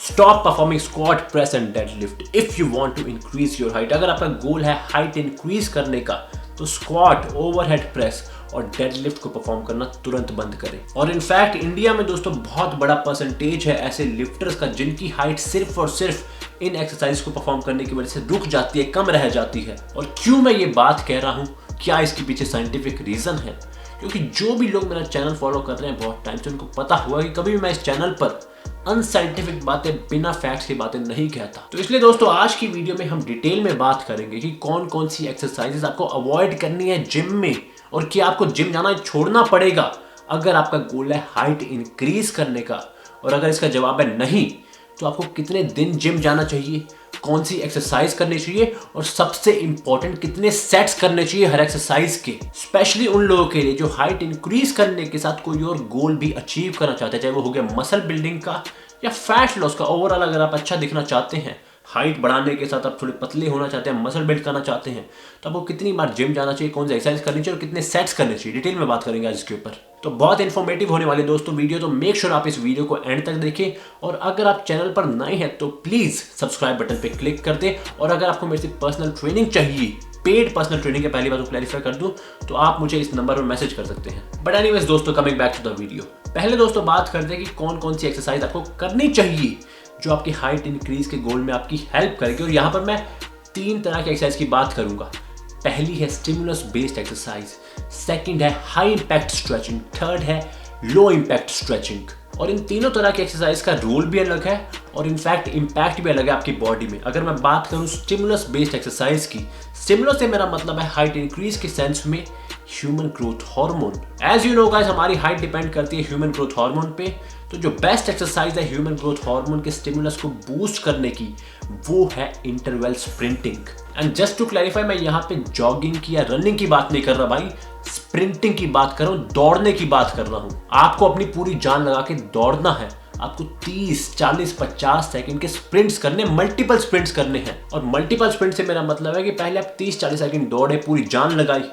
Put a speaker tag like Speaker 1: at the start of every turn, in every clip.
Speaker 1: Stop performing squat, press and deadlift if you want to increase your height. अगर आपका goal है height increase करने का तो स्क्वाट, ओवरहेड प्रेस और डेडलिफ्ट को परफॉर्म करना तुरंत बंद करें। और इनफैक्ट इंडिया में दोस्तों बहुत बड़ा परसेंटेज है ऐसे लिफ्टर्स का जिनकी हाइट सिर्फ और सिर्फ इन एक्सरसाइज को परफॉर्म करने की वजह से रुक जाती है, कम रह जाती है। और क्यों मैं ये बात कह रहा हूँ, क्या इसके पीछे साइंटिफिक रीजन है? क्योंकि जो भी लोग मेरा चैनल फॉलो कर रहे हैं बहुत टाइम से, उनको पता हुआ कि कभी भी मैं इस चैनल पर अनसाइंटिफिक बातें, बिना फैक्ट्स की बातें नहीं कहता। तो इसलिए दोस्तों आज की वीडियो में हम डिटेल में बात करेंगे कि कौन कौन सी एक्सरसाइजेस आपको अवॉइड करनी है जिम में, और क्या आपको जिम जाना छोड़ना पड़ेगा अगर आपका गोल है हाइट इंक्रीज करने का। और अगर इसका जवाब है नहीं तो आपको कितने दिन जिम जाना चाहिए, कौन सी एक्सरसाइज करनी चाहिए, और सबसे इंपॉर्टेंट कितने सेट्स करने चाहिए हर एक्सरसाइज के, स्पेशली उन लोगों के लिए जो हाइट इंक्रीज करने के साथ कोई और गोल भी अचीव करना चाहते हैं, चाहे वो हो गया मसल बिल्डिंग का या फैट लॉस का। ओवरऑल अगर आप अच्छा दिखना चाहते हैं, हाइट बढ़ाने के साथ आप थोड़े पतले होना चाहते हैं, मसल बिल्ड करना चाहते हैं, तो आपको कितनी बार जिम जाना चाहिए, कौन सी एक्सरसाइज करनी चाहिए और कितने सेट्स करने चाहिए, डिटेल में बात करेंगे आज इसके ऊपर। तो बहुत इन्फॉर्मेटिव होने वाले दोस्तों वीडियो, तो मेक श्योर आप इस वीडियो को एंड तक देखें। और अगर आप चैनल पर नए हैं तो प्लीज सब्सक्राइब बटन पे क्लिक कर दें। और अगर आपको मेरे से पर्सनल ट्रेनिंग चाहिए, पेड पर्सनल ट्रेनिंग के पहली बात को क्लैरिफाई कर दूं, तो आप मुझे इस नंबर पर मैसेज कर सकते हैं। बट एनीवेज दोस्तों, coming back to the video, पहले दोस्तों बात करते हैं कि कौन कौन सी एक्सरसाइज आपको करनी चाहिए जो आपकी हाइट इंक्रीज के गोल में आपकी हेल्प करेगी। और यहाँ पर मैं 3 तरह की एक्सरसाइज की बात करूंगा। पहली है स्टिमुलस बेस्ड एक्सरसाइज, सेकंड है हाई इंपैक्ट स्ट्रेचिंग, थर्ड है लो इंपैक्ट स्ट्रेचिंग। और इन तीनों तरह की एक्सरसाइज का रोल भी अलग है और इनफैक्ट इंपैक्ट भी अलग है आपकी बॉडी में। अगर मैं बात करूं स्टिमुलस बेस्ड एक्सरसाइज की, स्टिमुलस से मेरा मतलब है हाइट इंक्रीज के सेंस में human growth hormone. As you know guys, हमारी हाइट डिपेंड करती है ह्यूमन ग्रोथ हार्मोन पे। तो जो बेस्ट एक्सरसाइज है ह्यूमन ग्रोथ हार्मोन के स्टिमुलस को बूस्ट करने की, वो है interval sprinting. And just to clarify, मैं यहाँ पे जॉगिंग की या रनिंग की बात नहीं कर रहा भाई, स्प्रिंटिंग की बात कर रहा हूँ, दौड़ने की बात कर रहा हूँ। आपको अपनी पूरी जान लगा के दौड़ना है, आपको 30, 40, 50 सेकंड के स्प्रिंट्स करने, मल्टीपल स्प्रिंट्स करने हैं। और मल्टीपल स्प्रिंट से मेरा मतलब है कि पहले आप 30-40 सेकंड दौड़े, पूरी जान लगाई,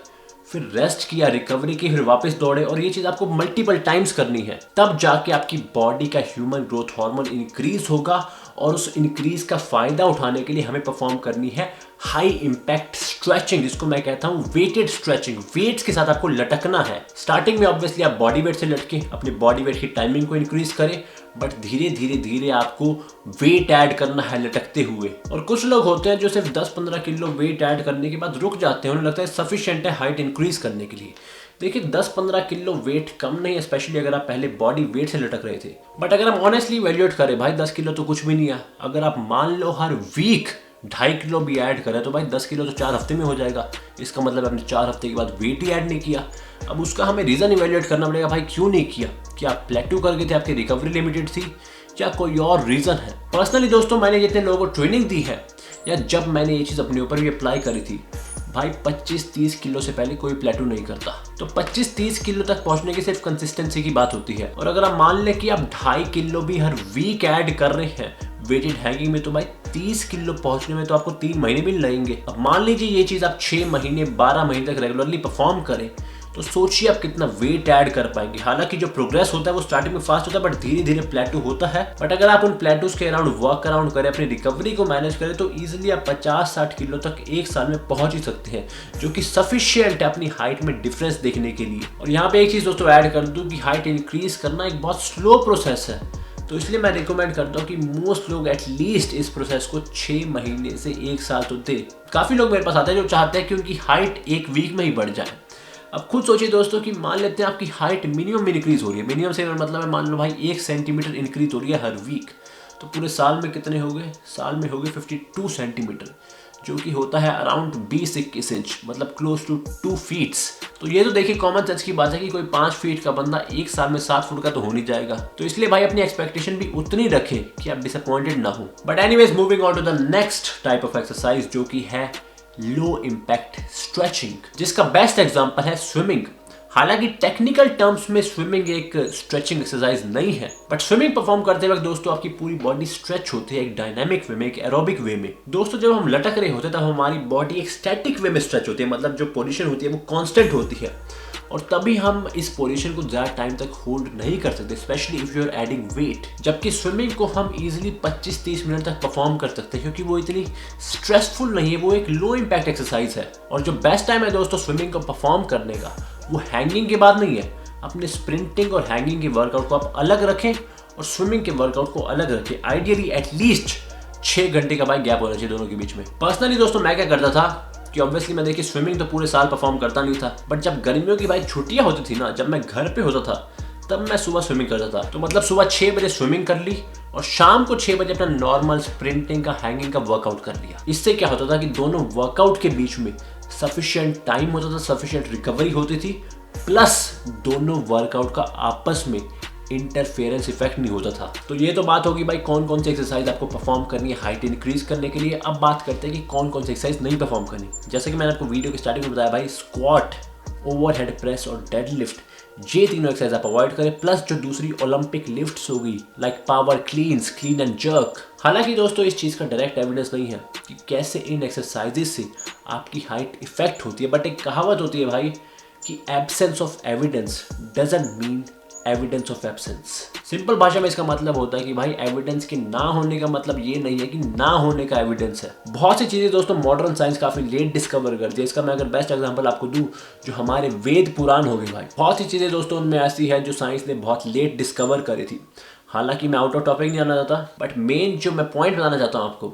Speaker 1: फिर रेस्ट किया, रिकवरी की, फिर वापस दौड़े, और ये चीज आपको मल्टीपल टाइम्स करनी है। तब जाके आपकी बॉडी का ह्यूमन ग्रोथ हार्मोन इंक्रीज होगा। और उस इंक्रीज का फायदा उठाने के लिए हमें परफॉर्म करनी है हाई इंपैक्ट स्ट्रेचिंग, जिसको मैं कहता हूं वेटेड स्ट्रेचिंग। वेट्स के साथ आपको लटकना है। स्टार्टिंग में ऑब्वियसली आप बॉडी वेट से लटके अपने बॉडी वेट की टाइमिंग को इंक्रीज करें, बट धीरे धीरे धीरे आपको वेट ऐड करना है लटकते हुए। और कुछ लोग होते हैं जो सिर्फ 10-15 किलो वेट ऐड करने के बाद रुक जाते हैं, उन्हें लगता है सफिशिएंट है हाइट इंक्रीज करने के लिए। देखिए 10-15 किलो वेट कम नहीं है, स्पेशली अगर आप पहले बॉडी वेट से लटक रहे थे। बट अगर हम ऑनेस्टली इवैल्यूएट करें भाई, 10 किलो तो कुछ भी नहीं है। अगर आप मान लो हर वीक 2.5 किलो भी ऐड करें तो भाई 10 किलो तो 4 हफ्ते में हो जाएगा। इसका मतलब आपने 4 हफ्ते के बाद वेट ही ऐड नहीं किया। अब उसका हमें रीजन इवैल्यूएट करना पड़ेगा, भाई क्यों नहीं किया? क्या आप प्लेटू कर गए थे, आपकी रिकवरी लिमिटेड थी, या कोई और रीजन है? पर्सनली दोस्तों, मैंने जितने लोगों को ट्रेनिंग दी है या जब मैंने ये चीज़ अपने ऊपर भी अप्लाई करी थी, भाई 25-30 किलो से पहले कोई प्लेटू नहीं करता। तो 25-30 किलो तक पहुंचने की सिर्फ कंसिस्टेंसी की बात होती है। और अगर आप मान लें कि आप 2.5 किलो भी हर वीक ऐड कर रहे हैं वेटेड हैंगिंग में, तो भाई 30 किलो पहुंचने में तो आपको 3 महीने भी लगेंगे। अब मान लीजिए ये चीज़ आप 6 महीने 12 महीने तक रेगुलरली परफॉर्म करें, तो सोचिए आप कितना वेट ऐड कर पाएंगे। हालांकि जो प्रोग्रेस होता है वो स्टार्टिंग में फास्ट होता है, बट धीरे धीरे प्लेटू होता है। बट अगर आप उन प्लेटूज के अराउंड वर्क अराउंड करें, अपनी रिकवरी को मैनेज करें, तो इजीली आप 50-60 किलो तक एक साल में पहुंच ही सकते हैं, जो कि सफिशिएंट है अपनी हाइट में डिफरेंस देखने के लिए। और यहाँ पे एक चीज दोस्तों ऐड कर दूं कि हाइट इंक्रीज करना एक बहुत स्लो प्रोसेस है, तो इसलिए मैं रिकमेंड करता हूँ कि मोस्ट लोग एटलीस्ट इस प्रोसेस को 6 महीने से 1 साल तो दे। काफी लोग मेरे पास आते हैं जो चाहते हैं कि उनकी हाइट 1 वीक में ही बढ़ जाए। अब खुद सोचिए दोस्तों कि मान लेते हैं आपकी हाइट मिनिमम इंक्रीज हो रही है, मिनिमम से मतलब है मान लो भाई 1 सेंटीमीटर इंक्रीज हो रही है हर वीक, तो पूरे साल में कितने हो गए? साल में हो गए 52 सेंटीमीटर, जो कि होता है अराउंड 20-21 इंच, मतलब क्लोज टू 2 फीट्स। तो ये तो देखिए कॉमन सेंस की बात है कि कोई 5 फीट का बंदा 1 साल में 7 फुट का तो हो नहीं जाएगा। तो इसलिए भाई अपनी एक्सपेक्टेशन भी उतनी रखें कि आप डिसअपॉइंटेड ना हो। But anyways, moving on to the next type of exercise, जो कि है लो इंपैक्ट स्ट्रेचिंग, जिसका बेस्ट एग्जांपल है स्विमिंग। हालांकि टेक्निकल टर्म्स में स्विमिंग एक स्ट्रेचिंग एक्सरसाइज नहीं है, बट स्विमिंग परफॉर्म करते वक्त दोस्तों आपकी पूरी बॉडी स्ट्रेच होती है एक डायनामिक वे में, एक एरोबिक वे में। दोस्तों जब हम लटक रहे होते हैं तब हमारी बॉडी एक स्टैटिक वे में स्ट्रेच होती है, मतलब जो पोजीशन होती है वो कांस्टेंट होती है। और तभी हम इस पोजीशन को ज़्यादा टाइम तक होल्ड नहीं कर सकते, specially if you are adding weight. जबकि स्विमिंग को हम इजीली 25-30 मिनट तक परफॉर्म कर सकते हैं, क्योंकि वो इतनी स्ट्रेसफुल नहीं है, वो एक लो इम्पैक्ट एक्सरसाइज है। और जो बेस्ट टाइम है दोस्तों स्विमिंग को परफॉर्म करने का, वो हैंगिंग के बाद नहीं है। अपने स्प्रिंटिंग और हैंगिंग के वर्कआउट को आप अलग रखें और स्विमिंग के वर्कआउट को अलग रखें। आइडियली एटलीस्ट 6 घंटे का भाई गैप होना चाहिए दोनों के बीच में। पर्सनली दोस्तों मैं क्या करता था कि ऑब्वियसली मैं देखिए स्विमिंग तो पूरे साल परफॉर्म करता नहीं था, बट जब गर्मियों की भाई छुट्टियां होती थी ना, जब मैं घर पे होता था, तब मैं सुबह स्विमिंग करता था। तो मतलब सुबह 6 बजे स्विमिंग कर ली और शाम को 6 बजे अपना नॉर्मल स्प्रिंटिंग का, हैंगिंग का वर्कआउट कर लिया। इससे क्या होता था कि दोनों वर्कआउट के बीच में सफिशिएंट टाइम होता था, सफिशिएंट रिकवरी होती थी, प्लस दोनों वर्कआउट का आपस में इंटरफेरेंस इफेक्ट नहीं होता था। तो ये तो बात होगी भाई कौन कौन सी एक्सरसाइज आपको परफॉर्म करनी है हाइट इंक्रीज करने के लिए। अब बात करते हैं कि कौन कौन सी एक्सरसाइज नहीं परफॉर्म करनी। जैसे कि मैंने आपको वीडियो के स्टार्टिंग में बताया भाई, स्क्वाट, ओवरहेड प्रेस और डेडलिफ्ट, ये तीनों एक्सरसाइज आप अवॉइड करें। प्लस जो दूसरी ओलंपिक लिफ्ट्स होगी like power cleans, clean and jerk. हालांकि दोस्तों इस चीज़ का डायरेक्ट एविडेंस नहीं है कि कैसे इन एक्सरसाइजेस से आपकी हाइट इफेक्ट होती है, बट एक कहावत होती है भाई कि absence of evidence doesn't mean evidence of absence. Simple भाषा में इसका मतलब होता है कि भाई एविडेंस के ना होने का मतलब ये नहीं है कि ना होने का एविडेंस है। बहुत सी चीजें दोस्तों मॉडर्न साइंस काफी लेट डिस्कवर करती है। इसका मैं अगर बेस्ट एग्जांपल आपको दूं, जो हमारे वेद पुराण हो गए भाई, बहुत सी चीजें दोस्तों उनमें ऐसी है जो साइंस ने बहुत लेट डिस्कवर करी थी। हालांकि मैं आउट ऑफ टॉपिक नहीं आना चाहता, बट मेन जो मैं पॉइंट बताना चाहता हूँ आपको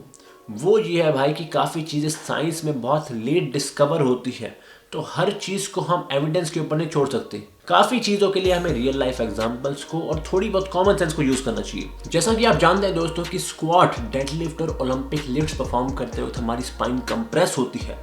Speaker 1: वो ये है भाई कि काफ़ी चीज़ें साइंस में बहुत लेट डिस्कवर होती है, तो हर चीज़ को हम एविडेंस के ऊपर नहीं छोड़ सकते। काफ़ी चीज़ों के लिए हमें रियल लाइफ एग्जांपल्स को और थोड़ी बहुत कॉमन सेंस को यूज़ करना चाहिए। जैसा कि आप जानते हैं दोस्तों कि स्क्वाट, डेडलिफ्ट और ओलंपिक लिफ्ट्स परफॉर्म करते वक्त हमारी स्पाइन कंप्रेस होती है।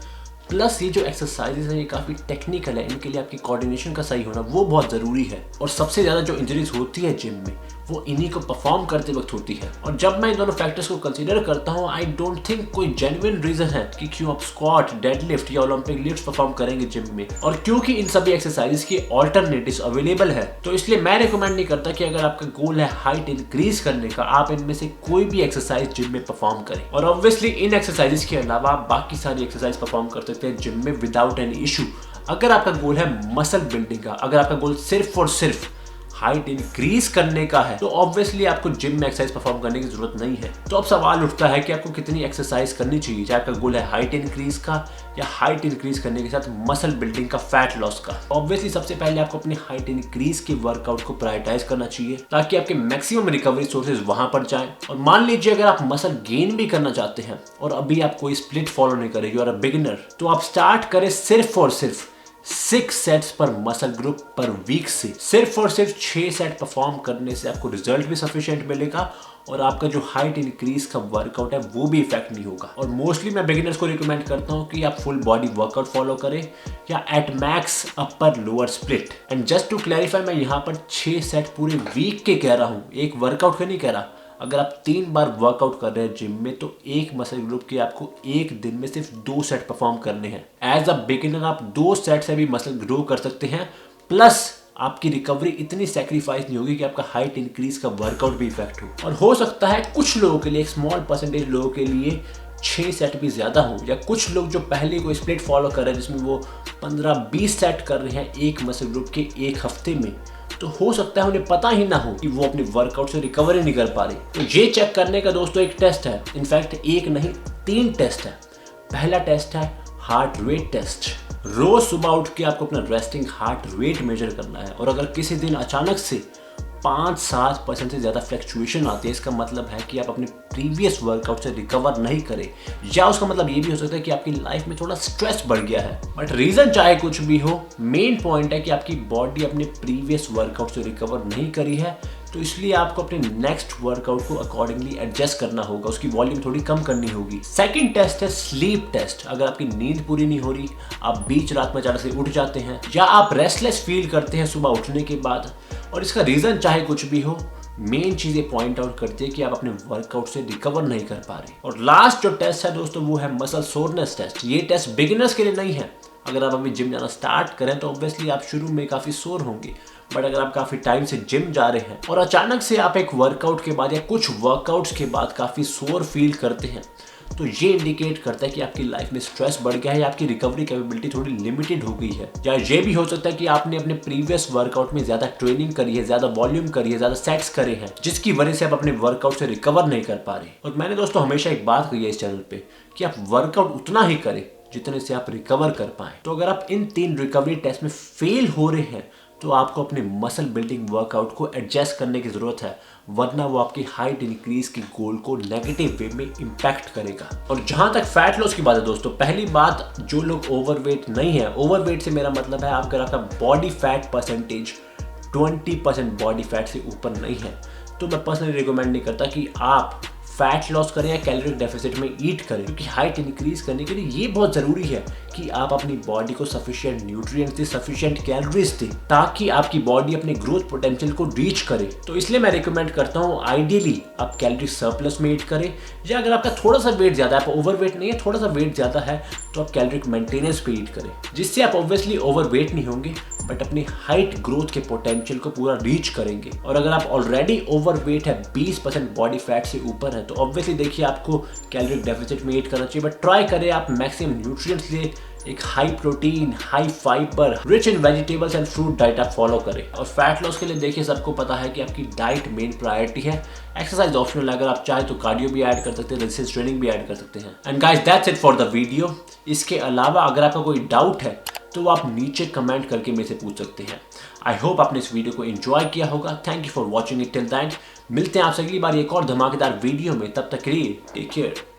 Speaker 1: प्लस ये जो एक्सरसाइजेस हैं ये काफ़ी टेक्निकल है, इनके लिए आपकी कोऑर्डिनेशन का सही होना वो बहुत ज़रूरी है। और सबसे ज़्यादा जो इंजरीज होती है जिम में वो इन्हीं को परफॉर्म करते वक्त होती है। और जब मैं इन दोनों फैक्टर्स को कंसीडर करता हूँ, आई डोंट थिंक कोई जेन्युइन रीजन है कि क्यों आप स्क्वाट, डेडलिफ्ट या ओलंपिक लिफ्ट्स परफॉर्म करेंगे जिम में। और क्योंकि इन सभी एक्सरसाइजेस के ऑल्टरनेटिव्स अवेलेबल है, तो इसलिए मैं रिकमेंड नहीं करता कि अगर आपका गोल है हाइट इंक्रीज करने का, आप इनमें से कोई भी एक्सरसाइज जिम में परफॉर्म करें। और ऑब्वियसली इन एक्सरसाइजेस के अलावा आप बाकी सारी एक्सरसाइज परफॉर्म कर सकते हैं जिम में विदाउट एनी इशू। अगर आपका गोल है मसल बिल्डिंग का, अगर आपका गोल सिर्फ और सिर्फ हाइट इंक्रीज करने का है, तो ऑब्वियसली आपको जिम में एक्सरसाइज परफॉर्म करने की जरूरत नहीं है। तो अब सवाल उठता है कि आपको कितनी एक्सरसाइज करनी चाहिए, चाहे आपका गोल है हाइट इंक्रीज का या हाइट इंक्रीज करने के साथ मसल बिल्डिंग का, फैट लॉस का। ऑब्वियसली सबसे पहले आपको अपनी हाइट इंक्रीज के वर्कआउट को प्रायोरिटाइज करना चाहिए ताकि आपके मैक्सिमम रिकवरी सोर्सेज वहां पर जाएं। और मान लीजिए अगर आप मसल गेन भी करना चाहते हैं और अभी आप कोई स्प्लिट फॉलो नहीं करें, यू आर अ बिगिनर, तो आप स्टार्ट करें सिर्फ और सिर्फ 6 सेट्स पर मसल ग्रुप पर वीक से। सिर्फ और सिर्फ 6 सेट परफॉर्म करने से आपको रिजल्ट भी सफिशिएंट मिलेगा और आपका जो हाइट इंक्रीज का वर्कआउट है वो भी इफेक्ट नहीं होगा। और मोस्टली मैं बिगिनर्स को रिकमेंड करता हूँ कि आप फुल बॉडी वर्कआउट फॉलो करें या at max upper lower split. And just to clarify, मैं यहाँ पर 6 सेट पूरे वीक के कह रहा हूँ, एक वर्कआउट के नहीं कह रहा। अगर आप 3 बार वर्कआउट कर रहे हैं जिम में, तो एक मसल ग्रुप के आपको एक दिन में सिर्फ 2 सेट परफॉर्म करने हैं। एज अ बिगिनर आप 2 सेट से भी मसल ग्रो कर सकते हैं, प्लस आपकी रिकवरी इतनी सेक्रीफाइस नहीं होगी कि आपका हाइट इंक्रीज का वर्कआउट भी इफेक्ट हो। और हो सकता है कुछ लोगों के लिए, एक स्मॉल परसेंटेज लोगों के लिए 6 सेट भी ज्यादा हो, या कुछ लोग जो पहले कोई स्प्लिट फॉलो कर रहे हैं जिसमें वो 15-20 सेट कर रहे हैं एक मसल ग्रुप के एक हफ्ते में, तो हो सकता है उन्हें पता ही ना हो कि वो अपने वर्कआउट से रिकवरी नहीं कर पा रहे। तो ये चेक करने का दोस्तों एक टेस्ट है, इनफैक्ट एक नहीं 3 टेस्ट है। पहला टेस्ट है हार्ट रेट टेस्ट। रोज सुबह उठ के आपको अपना रेस्टिंग हार्ट रेट मेजर करना है, और अगर किसी दिन अचानक से 5-7% से ज़्यादा फ्लक्चुएशन आती है, इसका मतलब है कि आप अपने प्रीवियस वर्कआउट से रिकवर नहीं करें, या उसका मतलब ये भी हो सकता है कि आपकी लाइफ में थोड़ा स्ट्रेस बढ़ गया है। बट रीज़न चाहे कुछ भी हो, मेन पॉइंट है कि आपकी बॉडी अपने प्रीवियस वर्कआउट से रिकवर नहीं करी है, तो इसलिए आपको अपने नेक्स्ट वर्कआउट को अकॉर्डिंगली एडजस्ट करना होगा, उसकी वॉल्यूम थोड़ी कम करनी होगी। सेकंड टेस्ट है स्लीप टेस्ट। अगर आपकी नींद पूरी नहीं हो रही, आप बीच रात में अचानक से उठ जाते हैं, या आप रेस्टलेस फील करते हैं सुबह उठने के बाद, और इसका रीज़न चाहे कुछ भी हो, मेन चीज़ें पॉइंट आउट करती है कि आप अपने वर्कआउट से रिकवर नहीं कर पा रहे। और लास्ट जो टेस्ट है दोस्तों वो है मसल सोरनेस टेस्ट। ये टेस्ट बिगिनर्स के लिए नहीं है। अगर आप अभी जिम जाना स्टार्ट करें तो ऑब्वियसली आप शुरू में काफ़ी सोर होंगे, बट अगर आप काफ़ी टाइम से जिम जा रहे हैं और अचानक से आप एक वर्कआउट के बाद या कुछ वर्कआउट्स के बाद काफ़ी सोर फील करते हैं, तो ये इंडिकेट करता है कि आपकी लाइफ में स्ट्रेस बढ़ गया है या आपकी रिकवरी कैपेबिलिटी थोड़ी लिमिटेड हो गई है। या ये भी हो सकता है कि आपने अपने प्रीवियस वर्कआउट में ज्यादा ट्रेनिंग करी है, ज्यादा वॉल्यूम करी है, ज्यादा सेट्स करे हैं, जिसकी वजह से आप अपने वर्कआउट से रिकवर नहीं कर पा रहे। और मैंने दोस्तों हमेशा एक बात कही है इस चैनल पे कि आप वर्कआउट उतना ही करें जितने से आप रिकवर कर पाए। तो अगर आप इन 3 रिकवरी टेस्ट में फेल हो रहे हैं तो आपको अपने मसल बिल्डिंग वर्कआउट को एडजस्ट करने की जरूरत है, वरना वो आपकी हाइट इंक्रीज की गोल को नेगेटिव वे में इंपैक्ट करेगा। और जहां तक फैट लॉस की बात है दोस्तों, पहली बात, जो लोग ओवरवेट नहीं है, ओवरवेट से मेरा मतलब है अगर आपका body fat percentage 20% body fat से ऊपर नहीं है, तो मैं पर्सनली रिकमेंड नहीं करता कि आप फैट लॉस करें या कैलोरिक डेफिसिट में ईट करें, क्योंकि हाइट इंक्रीज करने के लिए ये बहुत जरूरी है कि आप अपनी बॉडी को सफिशिएंट न्यूट्रिएंट्स दें, सफिशिएंट कैलोरीज दें, ताकि आपकी बॉडी अपने ग्रोथ पोटेंशियल को रीच करे। तो इसलिए मैं रिकमेंड करता हूँ आइडियली आप कैलोरी सरप्लस में ईट करें, या अगर आपका थोड़ा सा वेट ज्यादा है, आप ओवरवेट नहीं है, थोड़ा सा वेट ज्यादा है, तो आप कैलोरिक मेंटेनेंस पे ईट करें, जिससे आप ऑब्वियसली ओवरवेट नहीं होंगे बट अपनी हाइट ग्रोथ के पोटेंशियल को पूरा रीच करेंगे। और अगर आप ऑलरेडी ओवरवेट है, 20% बॉडी फैट से ऊपर है, तो ऑब्वियसली देखिए आपको कैलोरिक डेफिसिट में ईट करना चाहिए, बट ट्राई करें आप मैक्सिमम न्यूट्रिएंट्स ले, एक high protein, high fibre, rich in vegetables and fruit diet आप फॉलो करें। और फैट लॉस के लिए देखिए सबको पता है कि आपकी डाइट मेन प्रायोरिटी है, एक्सरसाइज ऑप्शनल है, अगर आप चाहे तो कार्डियो भी ऐड कर सकते हैं, रेजिस्टेंस ट्रेनिंग भी ऐड कर सकते हैं। And guys that's it for the video. इसके अलावा अगर आपका कोई डाउट है तो आप नीचे कमेंट करके मेरे से पूछ सकते हैं। आई होप आपने इस वीडियो को एंजॉय किया होगा। Thank you for watching it till the end. मिलते हैं आपसे अगली बार एक और धमाकेदार वीडियो में, तब तक के लिए टेक केयर।